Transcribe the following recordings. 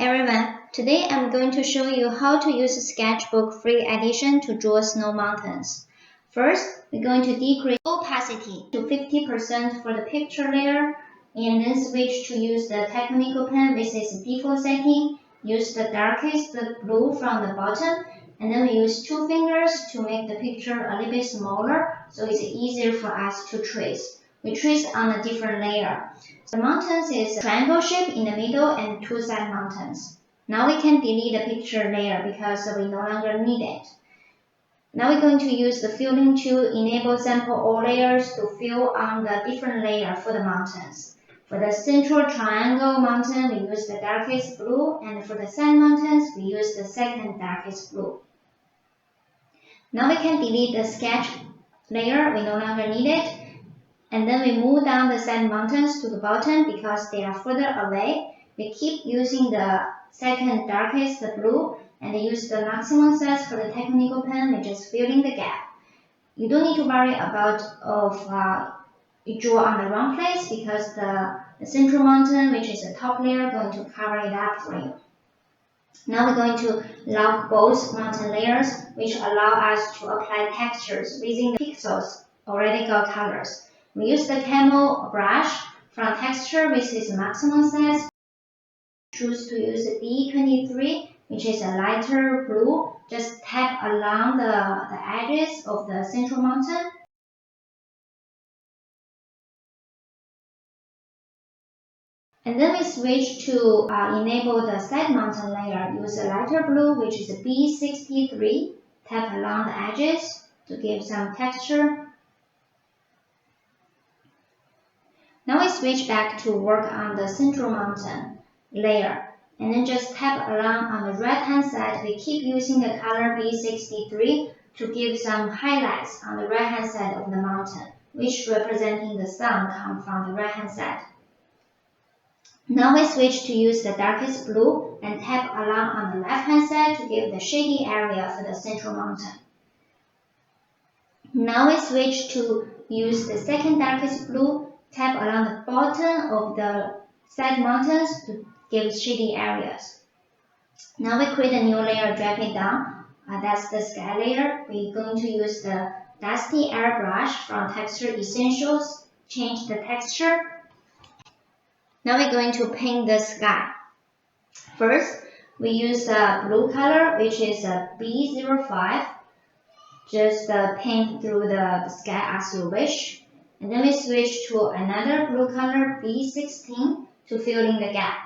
everyone, today I'm going to show you how to use Sketchbook Free Edition to draw snow mountains. First, we're going to decrease opacity to 50% for the picture layer and then switch to use the technical pen with its default setting. Use the darkest blue from the bottom and then we use two fingers to make the picture a little bit smaller so it's easier for us to trace. We trace on a different layer. The mountains is a triangle shape in the middle and two side mountains. Now we can delete the picture layer because we no longer need it. Now we're going to use the filling to enable sample all layers to fill on the different layer for the mountains. For the central triangle mountain, we use the darkest blue, and for the side mountains, we use the second darkest blue. Now we can delete the sketch layer, we no longer need it. And then we move down the side mountains to the bottom because they are further away. We keep using the second darkest blue and use the maximum size for the technical pen, which is filling the gap. You don't need to worry about you draw on the wrong place because the central mountain, which is the top layer, going to cover it up for you. Now we're going to lock both mountain layers, which allow us to apply textures within the pixels already got colors. We use the camel brush from texture with its maximum size. Choose to use D23, which is a lighter blue. Just tap along the edges of the central mountain. And then we switch to enable the side mountain layer. Use a lighter blue, which is B63. Tap along the edges to give some texture. Now we switch back to work on the central mountain layer and then just tap along on the right hand side. We keep using the color B63 to give some highlights on the right hand side of the mountain, which representing the sun come from the right hand side. Now we switch to use the darkest blue and tap along on the left hand side to give the shady area for the central mountain. Now we switch to use the second darkest blue. Tap along the bottom of the side mountains to give shady areas. Now we create a new layer, drag it down. That's the sky layer. We're going to use the Dusty Airbrush from Texture Essentials. Change the texture. Now we're going to paint the sky. First, we use the blue color, which is a B05. Just paint through the sky as you wish. And then we switch to another blue color, B16, to fill in the gap.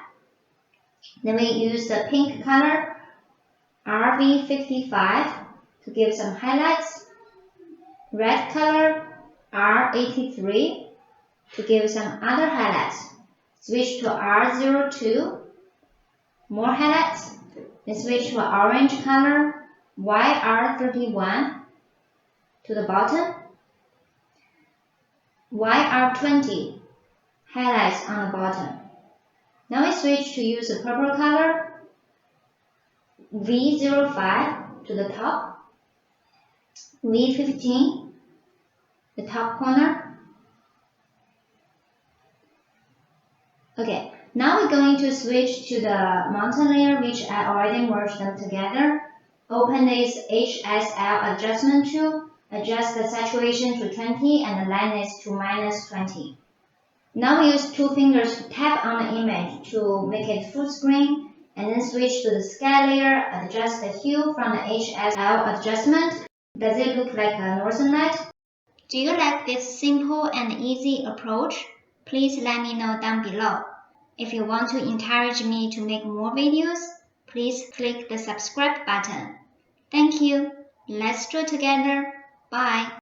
Then we use the pink color, RB55, to give some highlights. Red color, R83, to give some other highlights. Switch to R02, more highlights. Then switch to orange color, YR31, to the bottom. YR20, highlights on the bottom. Now we switch to use the purple color, V05 to the top, V15, the top corner. Okay, now we're going to switch to the mountain layer, which I already merged them together. Open this HSL adjustment tool. Adjust the saturation to 20 and the lightness to -20. Now we use two fingers to tap on the image to make it full screen and then switch to the sky layer, adjust the hue from the HSL adjustment. Does it look like a northern light? Do you like this simple and easy approach? Please let me know down below. If you want to encourage me to make more videos, please click the subscribe button. Thank you. Let's draw together. Bye.